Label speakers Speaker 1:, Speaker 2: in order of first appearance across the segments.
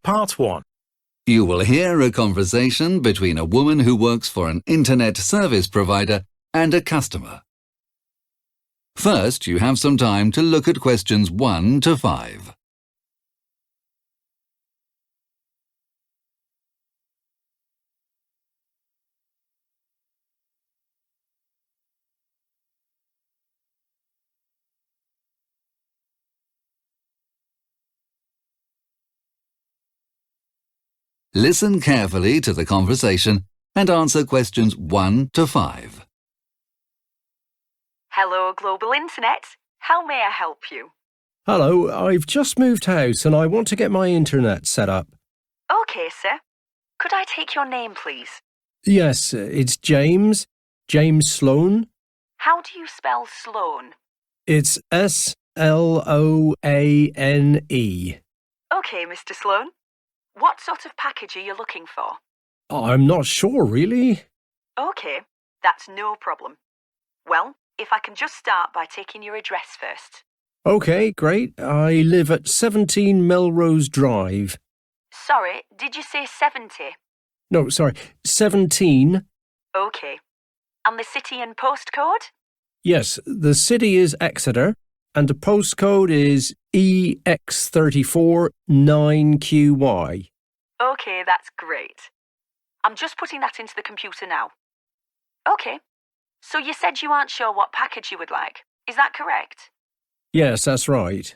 Speaker 1: Part 1.
Speaker 2: You will hear a conversation between a woman who works for an internet service provider and a customer. First, you have some time to look at questions 1 to 5. Listen carefully to the conversation and answer questions 1 to 5.
Speaker 3: Hello, Global Internet. How may I help you?
Speaker 4: Hello, I've just moved house and I want to get my internet set up.
Speaker 3: OK, sir. Could I take your name, please?
Speaker 4: Yes, it's James Sloan.
Speaker 3: How do you spell Sloan?
Speaker 4: It's Sloane.
Speaker 3: OK, Mr. Sloan. What sort of package are you looking for?
Speaker 4: I'm not sure, really.
Speaker 3: OK, that's no problem. Well, if I can just start by taking your address first.
Speaker 4: OK, great. I live at 17 Melrose Drive.
Speaker 3: Sorry, did you say 70?
Speaker 4: No, sorry, 17.
Speaker 3: OK. And the city and postcode?
Speaker 4: Yes, the city is Exeter and the postcode is EX34 9QY.
Speaker 3: OK, that's great. I'm just putting that into the computer now. OK. So you said you aren't sure what package you would like. Is that correct?
Speaker 4: Yes, that's right.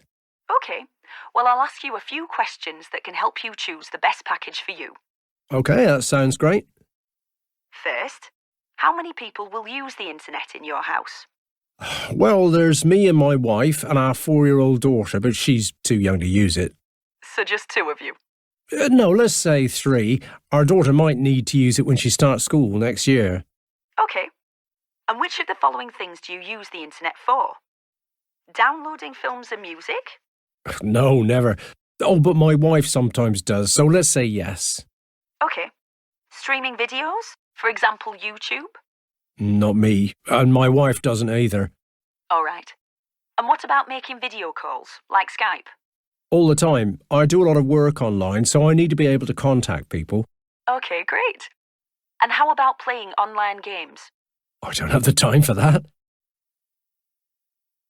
Speaker 3: OK. Well, I'll ask you a few questions that can help you choose the best package for you.
Speaker 4: OK, that sounds great.
Speaker 3: First, how many people will use the internet in your house?
Speaker 4: Well, there's me and my wife and our 4-year-old daughter, but she's too young to use it.
Speaker 3: So just 2 of you?
Speaker 4: No, let's say 3. Our daughter might need to use it when she starts school next year.
Speaker 3: OK. And which of the following things do you use the internet for? Downloading films and music?
Speaker 4: No, never. Oh, but my wife sometimes does, so let's say yes.
Speaker 3: OK. Streaming videos? For example, YouTube?
Speaker 4: Not me, and my wife doesn't either.
Speaker 3: All right. And what about making video calls, like Skype?
Speaker 4: All the time. I do a lot of work online, so I need to be able to contact people.
Speaker 3: OK, great. And how about playing online games?
Speaker 4: I don't have the time for that.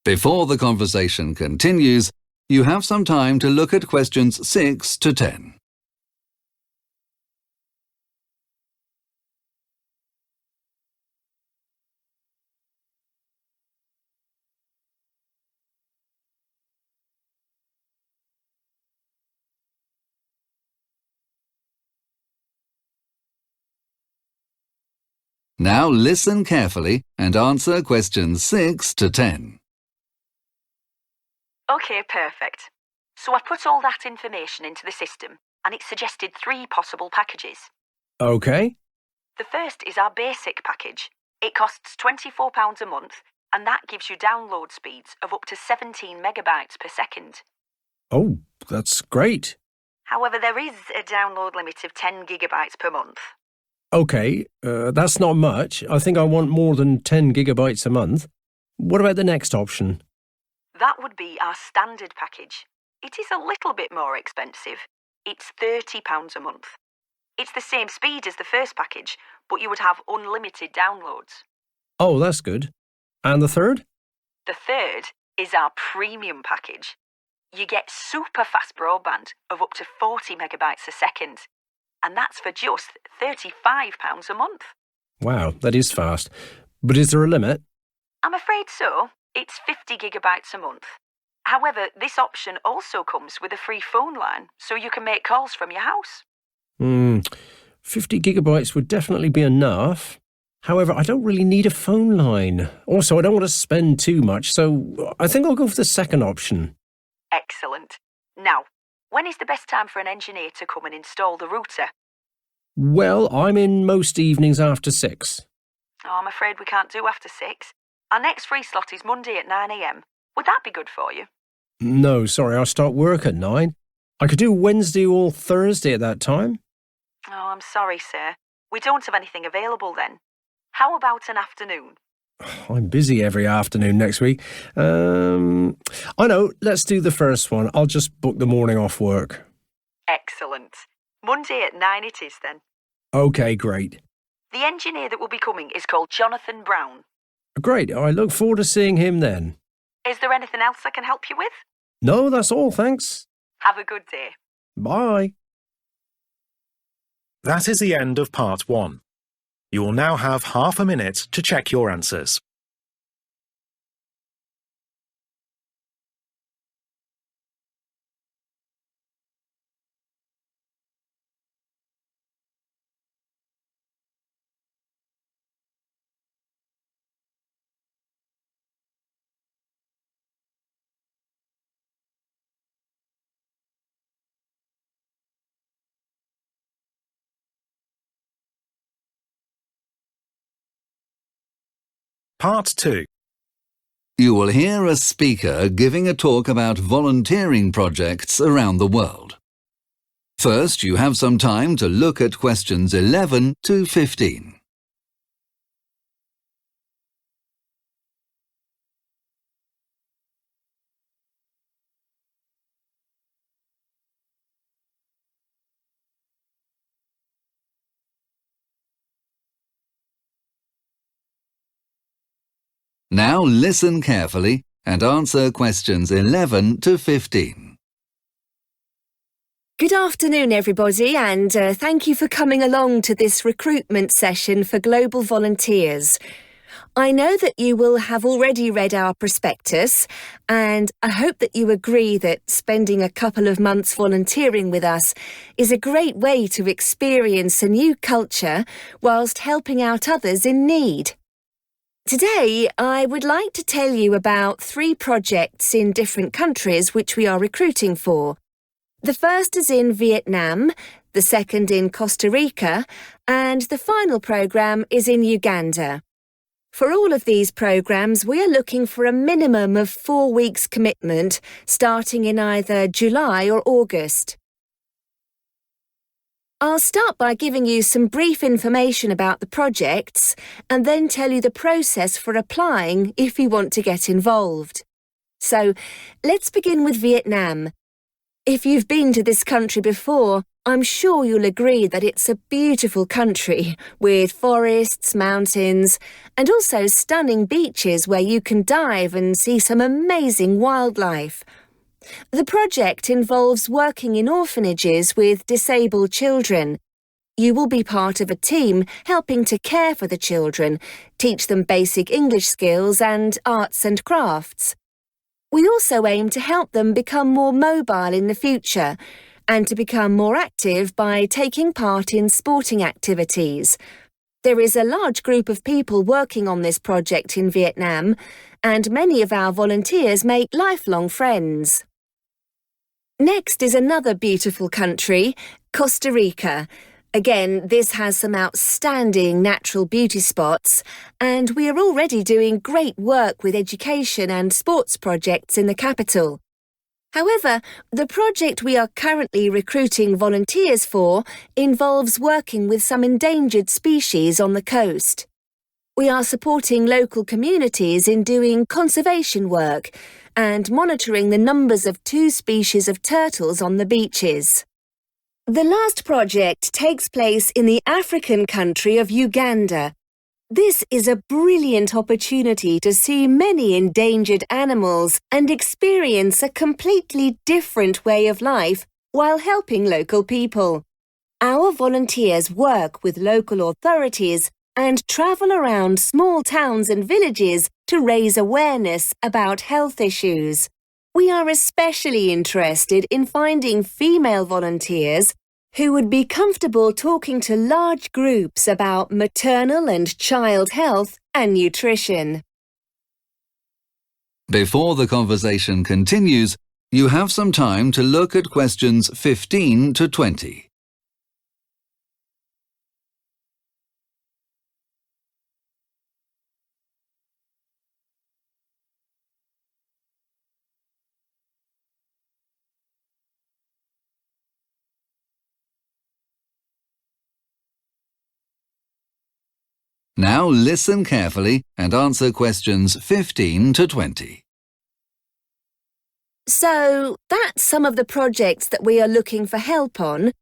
Speaker 2: Before the conversation continues, you have some time to look at questions 6 to 10. Now listen carefully and answer questions 6 to 10.
Speaker 3: OK, perfect. So I put all that information into the system and it suggested 3 possible packages.
Speaker 4: OK.
Speaker 3: The first is our basic package. It costs £24 a month and that gives you download speeds of up to 17 megabytes per second.
Speaker 4: Oh, that's great.
Speaker 3: However, there is a download limit of 10 gigabytes per month.
Speaker 4: OK, that's not much. I think I want more than 10 gigabytes a month. What about the next option?
Speaker 3: That would be our standard package. It is a little bit more expensive. It's £30 a month. It's the same speed as the first package, but you would have unlimited downloads.
Speaker 4: Oh, that's good. And the third?
Speaker 3: The third is our premium package. You get super fast broadband of up to 40 megabytes a second. And that's for just £35 a month.
Speaker 4: Wow, that is fast. But is there a limit?
Speaker 3: I'm afraid so. It's 50 gigabytes a month. However, this option also comes with a free phone line, so you can make calls from your house.
Speaker 4: 50 gigabytes would definitely be enough. However, I don't really need a phone line. Also, I don't want to spend too much, so I think I'll go for the second option.
Speaker 3: Excellent. Now, when is the best time for an engineer to come and install the router?
Speaker 4: Well, I'm in most evenings after 6.
Speaker 3: Oh, I'm afraid we can't do after 6. Our next free slot is Monday at 9 a.m. Would that be good for you?
Speaker 4: No, sorry, I start work at 9. I could do Wednesday or Thursday at that time.
Speaker 3: Oh, I'm sorry, sir. We don't have anything available then. How about an afternoon?
Speaker 4: I'm busy every afternoon next week. I know, let's do the first one. I'll just book the morning off work.
Speaker 3: Excellent. Monday at 9 it is then.
Speaker 4: OK, great.
Speaker 3: The engineer that will be coming is called Jonathan Brown.
Speaker 4: Great, I look forward to seeing him then.
Speaker 3: Is there anything else I can help you with?
Speaker 4: No, that's all, thanks.
Speaker 3: Have a good day.
Speaker 4: Bye.
Speaker 1: That is the end of part 1. You will now have half a minute to check your answers. Part 2.
Speaker 2: You will hear a speaker giving a talk about volunteering projects around the world. First, you have some time to look at questions 11 to 15. Now listen carefully and answer questions 11 to 15.
Speaker 5: Good afternoon, everybody, and thank you for coming along to this recruitment session for Global Volunteers. I know that you will have already read our prospectus, and I hope that you agree that spending a couple of months volunteering with us is a great way to experience a new culture whilst helping out others in need. Today, I would like to tell you about 3 projects in different countries which we are recruiting for. The first is in Vietnam, the second in Costa Rica, and the final programme is in Uganda. For all of these programmes, we are looking for a minimum of 4 weeks commitment, starting in either July or August. I'll start by giving you some brief information about the projects and then tell you the process for applying if you want to get involved. So, let's begin with Vietnam. If you've been to this country before, I'm sure you'll agree that it's a beautiful country with forests, mountains, and also stunning beaches where you can dive and see some amazing wildlife. The project involves working in orphanages with disabled children. You will be part of a team helping to care for the children, teach them basic English skills and arts and crafts. We also aim to help them become more mobile in the future and to become more active by taking part in sporting activities. There is a large group of people working on this project in Vietnam, and many of our volunteers make lifelong friends. Next is another beautiful country, Costa Rica. Again, this has some outstanding natural beauty spots, and we are already doing great work with education and sports projects in the capital. However, the project we are currently recruiting volunteers for involves working with some endangered species on the coast. We are supporting local communities in doing conservation work and monitoring the numbers of 2 species of turtles on the beaches. The last project takes place in the African country of Uganda. This is a brilliant opportunity to see many endangered animals and experience a completely different way of life while helping local people. Our volunteers work with local authorities and travel around small towns and villages to raise awareness about health issues. We are especially interested in finding female volunteers who would be comfortable talking to large groups about maternal and child health and nutrition.
Speaker 2: Before the conversation continues, you have some time to look at questions 15 to 20. Now listen carefully and answer questions 15 to 20.
Speaker 5: So that's some of the projects that we are looking for help on.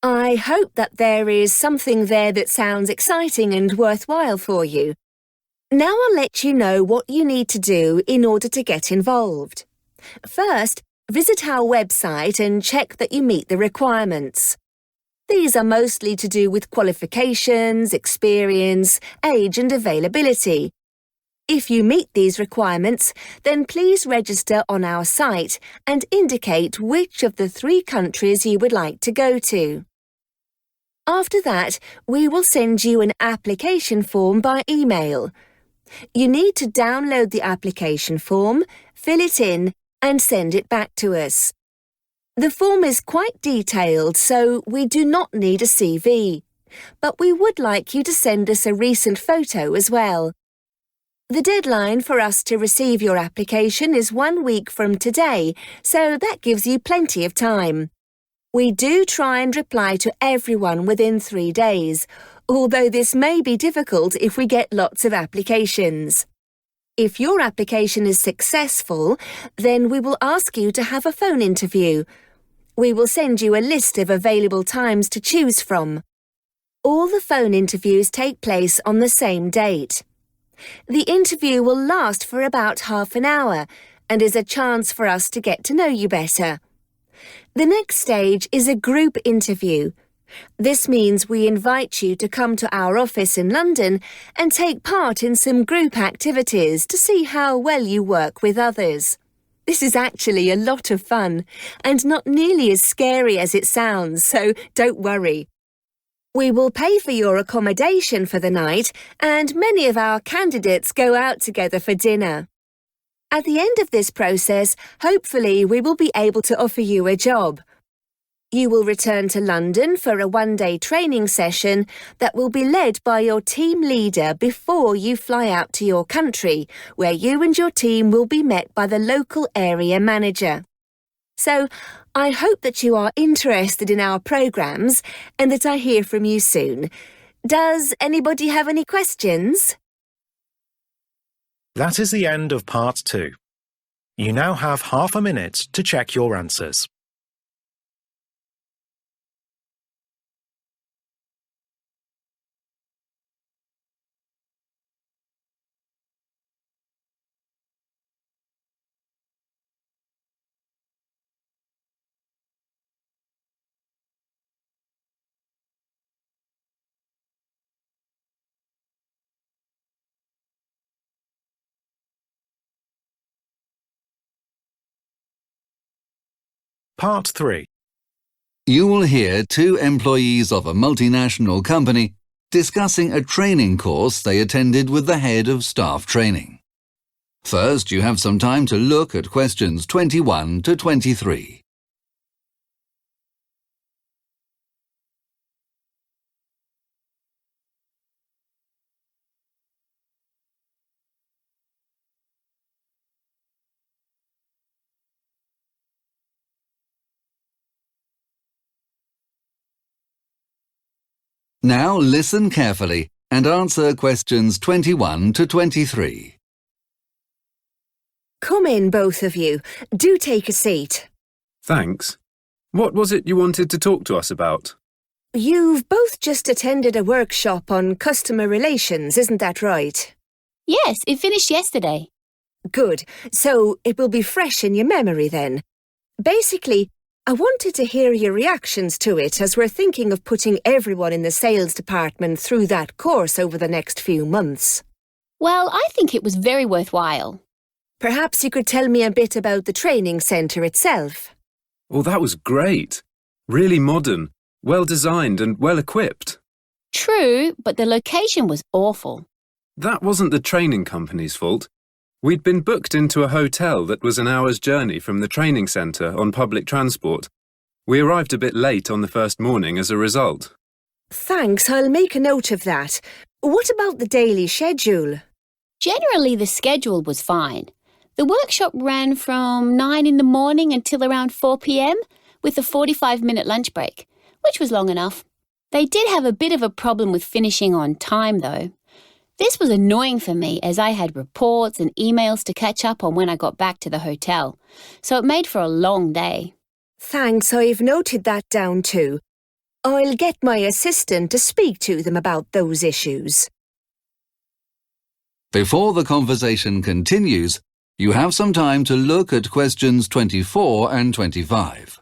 Speaker 5: I hope that there is something there that sounds exciting and worthwhile for you. Now I'll let you know what you need to do in order to get involved. First, visit our website and check that you meet the requirements. These are mostly to do with qualifications, experience, age and availability. If you meet these requirements, then please register on our site and indicate which of the 3 countries you would like to go to. After that, we will send you an application form by email. You need to download the application form, fill it in, and send it back to us. The form is quite detailed, so we do not need a CV, but we would like you to send us a recent photo as well. The deadline for us to receive your application is 1 week from today, so that gives you plenty of time. We do try and reply to everyone within 3 days, although this may be difficult if we get lots of applications. If your application is successful, then we will ask you to have a phone interview. We will send you a list of available times to choose from. All the phone interviews take place on the same date. The interview will last for about half an hour and is a chance for us to get to know you better. The next stage is a group interview. This means we invite you to come to our office in London and take part in some group activities to see how well you work with others. This is actually a lot of fun and not nearly as scary as it sounds, so don't worry. We will pay for your accommodation for the night, and many of our candidates go out together for dinner. At the end of this process, hopefully we will be able to offer you a job. You will return to London for a 1-day training session that will be led by your team leader before you fly out to your country, where you and your team will be met by the local area manager. So, I hope that you are interested in our programmes and that I hear from you soon. Does anybody have any questions?
Speaker 1: That is the end of part 2. You now have half a minute to check your answers. Part 3.
Speaker 2: You will hear 2 employees of a multinational company discussing a training course they attended with the head of staff training. First, you have some time to look at questions 21 to 23. Now listen carefully and answer questions 21 to 23.
Speaker 5: Come in, both of you. Do take a seat.
Speaker 6: Thanks. What was it you wanted to talk to us about?
Speaker 5: You've both just attended a workshop on customer relations, isn't that right?
Speaker 7: Yes, it finished yesterday.
Speaker 5: Good. So it will be fresh in your memory then. Basically, I wanted to hear your reactions to it as we're thinking of putting everyone in the sales department through that course over the next few months.
Speaker 7: Well, I think it was very worthwhile.
Speaker 5: Perhaps you could tell me a bit about the training centre itself.
Speaker 6: Oh, that was great. Really modern, well-designed and well-equipped.
Speaker 7: True, but the location was awful.
Speaker 6: That wasn't the training company's fault. We'd been booked into a hotel that was an hour's journey from the training centre on public transport. We arrived a bit late on the first morning as a result.
Speaker 5: Thanks, I'll make a note of that. What about the daily schedule?
Speaker 7: Generally, the schedule was fine. The workshop ran from 9 in the morning until around 4 p.m. with a 45-minute lunch break, which was long enough. They did have a bit of a problem with finishing on time, though. This was annoying for me as I had reports and emails to catch up on when I got back to the hotel, so it made for a long day.
Speaker 5: Thanks, I've noted that down too. I'll get my assistant to speak to them about those issues.
Speaker 2: Before the conversation continues, you have some time to look at questions 24 and 25.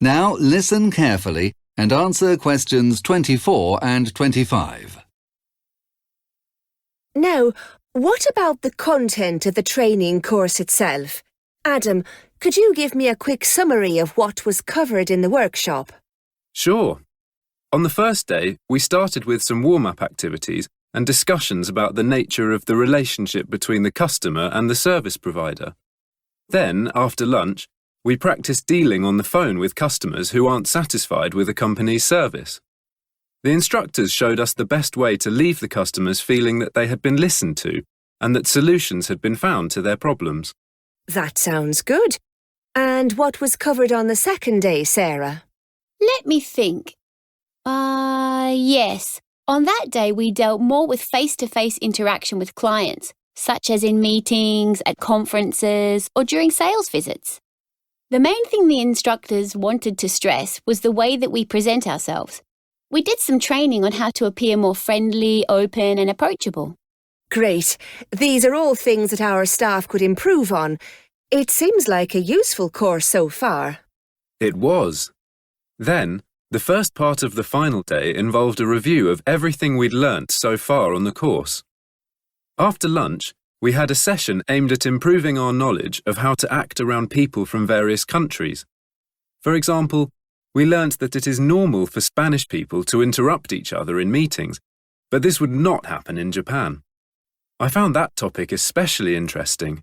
Speaker 2: Now listen carefully and answer questions 24 and 25.
Speaker 5: Now, what about the content of the training course itself? Adam, could you give me a quick summary of what was covered in the workshop?
Speaker 6: Sure. On the first day, we started with some warm-up activities and discussions about the nature of the relationship between the customer and the service provider. Then, after lunch, we practiced dealing on the phone with customers who aren't satisfied with a company's service. The instructors showed us the best way to leave the customers feeling that they had been listened to and that solutions had been found to their problems.
Speaker 5: That sounds good. And what was covered on the second day, Sarah?
Speaker 7: Let me think. Yes. On that day, we dealt more with face-to-face interaction with clients, such as in meetings, at conferences, or during sales visits. The main thing the instructors wanted to stress was the way that we present ourselves. We did some training on how to appear more friendly, open, and approachable.
Speaker 5: Great. These are all things that our staff could improve on. It seems like a useful course so far.
Speaker 6: It was. Then, the first part of the final day involved a review of everything we'd learnt so far on the course. After lunch, we had a session aimed at improving our knowledge of how to act around people from various countries. For example, we learnt that it is normal for Spanish people to interrupt each other in meetings, but this would not happen in Japan. I found that topic especially interesting.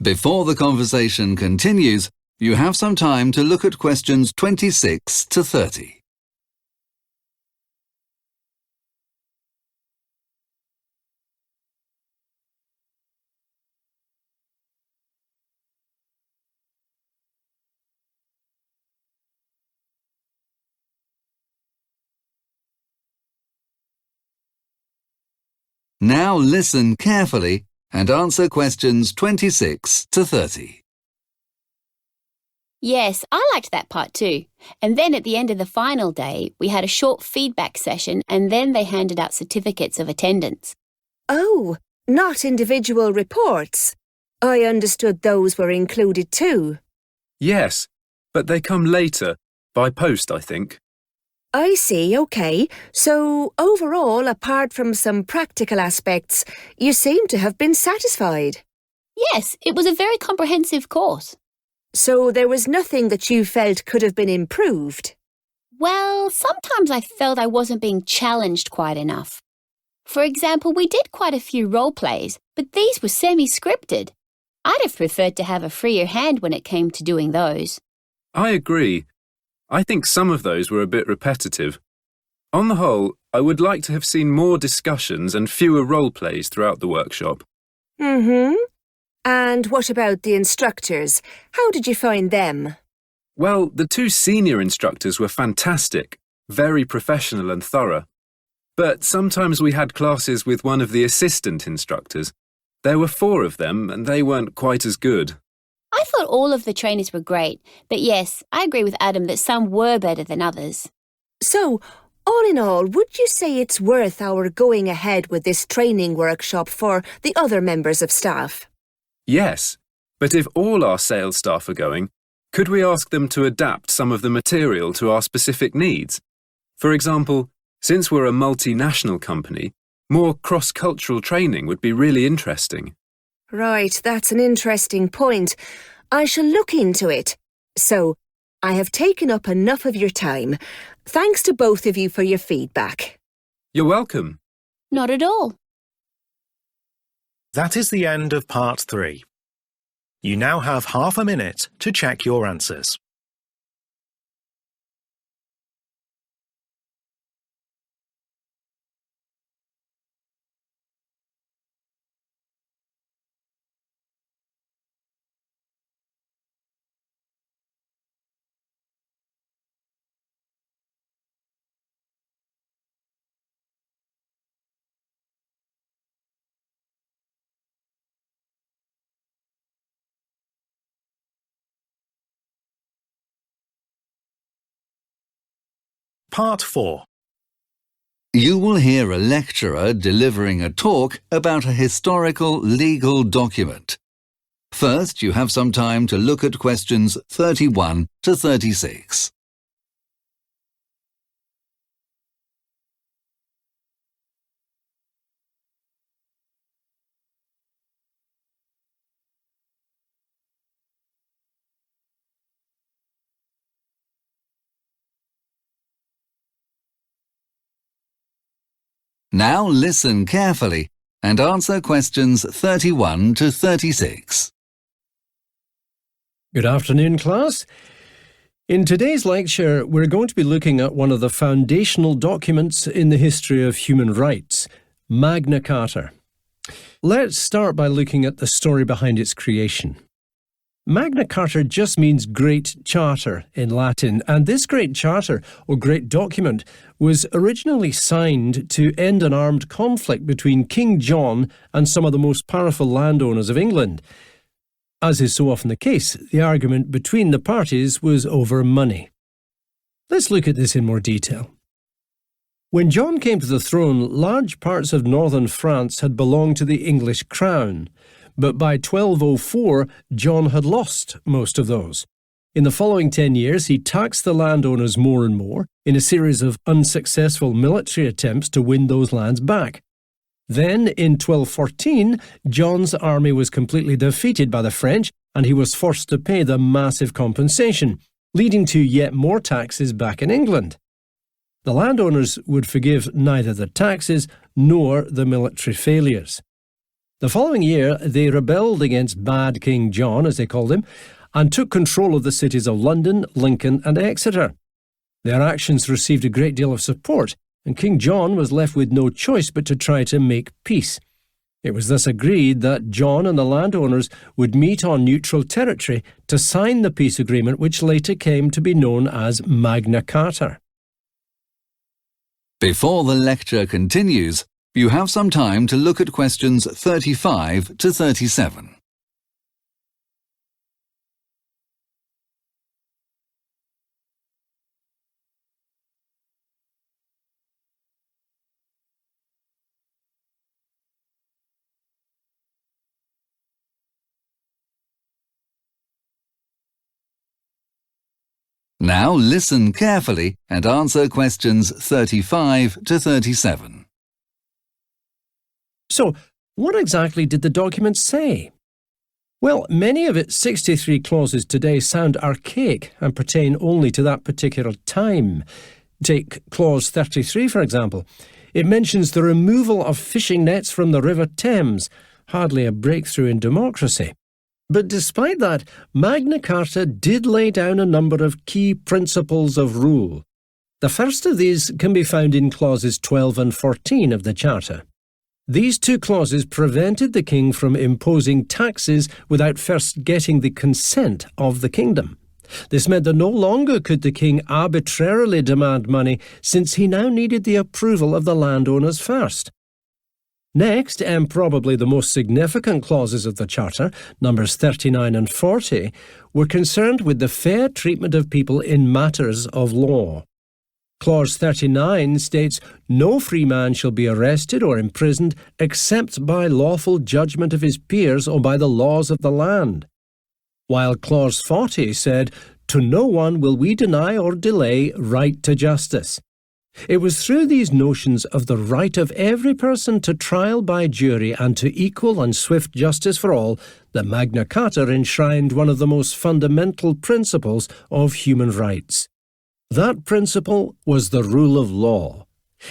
Speaker 2: Before the conversation continues, you have some time to look at questions 26 to 30. Now listen carefully and answer questions 26 to 30.
Speaker 7: Yes, I liked that part too. And then at the end of the final day, we had a short feedback session and then they handed out certificates of attendance.
Speaker 5: Oh, not individual reports. I understood those were included too.
Speaker 6: Yes, but they come later, by post, I think.
Speaker 5: I see, OK. So, overall, apart from some practical aspects, you seem to have been satisfied.
Speaker 7: Yes, it was a very comprehensive course.
Speaker 5: So there was nothing that you felt could have been improved?
Speaker 7: Well, sometimes I felt I wasn't being challenged quite enough. For example, we did quite a few role plays, but these were semi-scripted. I'd have preferred to have a freer hand when it came to doing those.
Speaker 6: I agree. I think some of those were a bit repetitive. On the whole, I would like to have seen more discussions and fewer role plays throughout the workshop.
Speaker 5: And what about the instructors? How did you find them?
Speaker 6: Well, the two senior instructors were fantastic, very professional and thorough. But sometimes we had classes with one of the assistant instructors. There were 4 of them, and they weren't quite as good.
Speaker 7: I thought all of the trainers were great, but yes, I agree with Adam that some were better than others.
Speaker 5: So, all in all, would you say it's worth our going ahead with this training workshop for the other members of staff?
Speaker 6: Yes, but if all our sales staff are going, could we ask them to adapt some of the material to our specific needs? For example, since we're a multinational company, more cross-cultural training would be really interesting.
Speaker 5: Right, that's an interesting point. I shall look into it. So, I have taken up enough of your time. Thanks to both of you for your feedback.
Speaker 6: You're welcome.
Speaker 7: Not at all.
Speaker 1: That is the end of part 3. You now have half a minute to check your answers. Part 4.
Speaker 2: You will hear a lecturer delivering a talk about a historical legal document. First, you have some time to look at questions 31 to 36. Now listen carefully and answer questions 31 to 36.
Speaker 4: Good afternoon, class. In today's lecture, we're going to be looking at one of the foundational documents in the history of human rights, Magna Carta. Let's start by looking at the story behind its creation. Magna Carta just means Great Charter in Latin, and this Great Charter, or Great Document, was originally signed to end an armed conflict between King John and some of the most powerful landowners of England. As is so often the case, the argument between the parties was over money. Let's look at this in more detail. When John came to the throne, large parts of northern France had belonged to the English crown. But by 1204, John had lost most of those. In the following 10 years, he taxed the landowners more and more in a series of unsuccessful military attempts to win those lands back. Then, in 1214, John's army was completely defeated by the French, and he was forced to pay them massive compensation, leading to yet more taxes back in England. The landowners would forgive neither the taxes nor the military failures. The following year, they rebelled against Bad King John, as they called him, and took control of the cities of London, Lincoln, and Exeter. Their actions received a great deal of support, and King John was left with no choice but to try to make peace. It was thus agreed that John and the landowners would meet on neutral territory to sign the peace agreement, which later came to be known as Magna Carta.
Speaker 2: Before the lecture continues, you have some time to look at questions 35 to 37. Now listen carefully and answer questions 35 to 37.
Speaker 4: So, what exactly did the document say? Well, many of its 63 clauses today sound archaic and pertain only to that particular time. Take Clause 33, for example. It mentions the removal of fishing nets from the River Thames, hardly a breakthrough in democracy. But despite that, Magna Carta did lay down a number of key principles of rule. The first of these can be found in clauses 12 and 14 of the Charter. These two clauses prevented the king from imposing taxes without first getting the consent of the kingdom. This meant that no longer could the king arbitrarily demand money, since he now needed the approval of the landowners first. Next, and probably the most significant clauses of the Charter, numbers 39 and 40, were concerned with the fair treatment of people in matters of law. Clause 39 states, "No free man shall be arrested or imprisoned except by lawful judgment of his peers or by the laws of the land." While Clause 40 said, "To no one will we deny or delay right to justice." It was through these notions of the right of every person to trial by jury and to equal and swift justice for all that Magna Carta enshrined one of the most fundamental principles of human rights. That principle was the rule of law.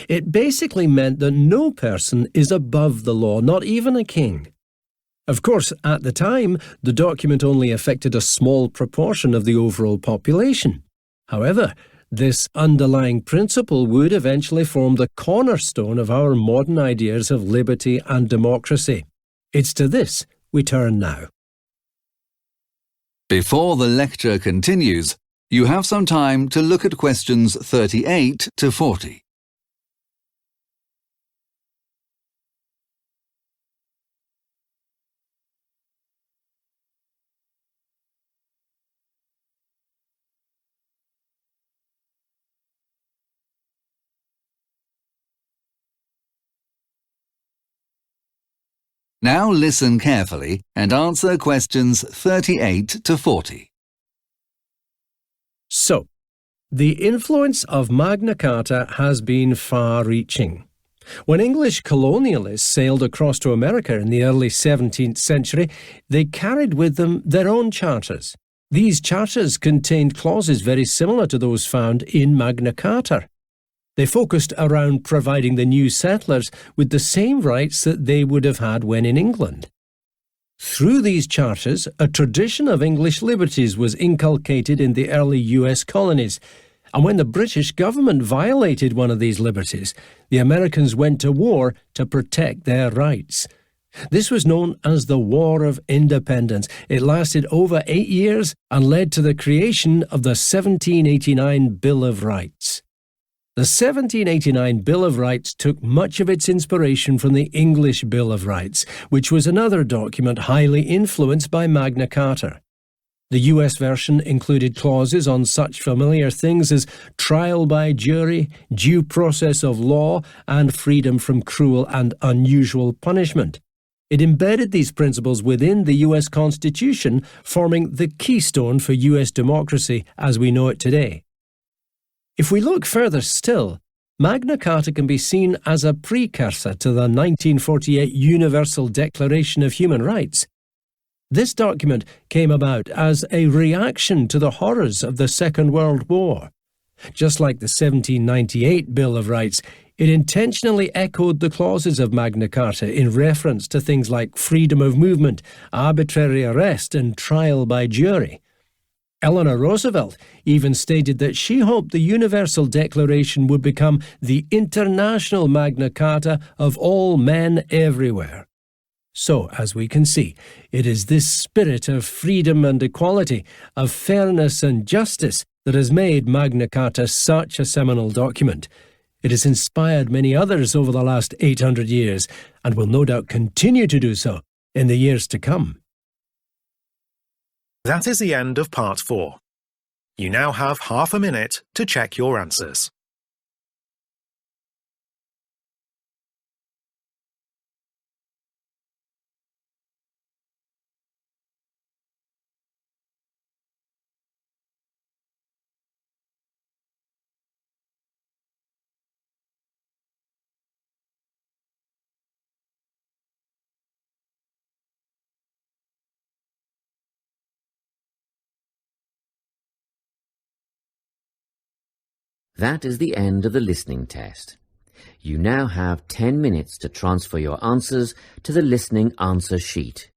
Speaker 4: It basically meant that no person is above the law, not even a king. Of course, at the time, the document only affected a small proportion of the overall population. However, this underlying principle would eventually form the cornerstone of our modern ideas of liberty and democracy. It's to this we turn now.
Speaker 2: Before the lecture continues, you have some time to look at questions 38 to 40. Now listen carefully and answer questions 38 to 40.
Speaker 4: So, the influence of Magna Carta has been far-reaching. When English colonialists sailed across to America in the early 17th century, they carried with them their own charters. These charters contained clauses very similar to those found in Magna Carta. They focused around providing the new settlers with the same rights that they would have had when in England. Through these charters, a tradition of English liberties was inculcated in the early US colonies, and when the British government violated one of these liberties, the Americans went to war to protect their rights. This was known as the War of Independence. It lasted over 8 years and led to the creation of the 1789 Bill of Rights. The 1789 Bill of Rights took much of its inspiration from the English Bill of Rights, which was another document highly influenced by Magna Carta. The US version included clauses on such familiar things as trial by jury, due process of law, and freedom from cruel and unusual punishment. It embedded these principles within the US Constitution, forming the keystone for US democracy as we know it today. If we look further still, Magna Carta can be seen as a precursor to the 1948 Universal Declaration of Human Rights. This document came about as a reaction to the horrors of the Second World War. Just like the 1798 Bill of Rights, it intentionally echoed the clauses of Magna Carta in reference to things like freedom of movement, arbitrary arrest, and trial by jury. Eleanor Roosevelt even stated that she hoped the Universal Declaration would become the international Magna Carta of all men everywhere. So, as we can see, it is this spirit of freedom and equality, of fairness and justice, that has made Magna Carta such a seminal document. It has inspired many others over the last 800 years and will no doubt continue to do so in the years to come.
Speaker 1: That is the end of part 4. You now have half a minute to check your answers.
Speaker 8: That is the end of the listening test. You now have 10 minutes to transfer your answers to the listening answer sheet.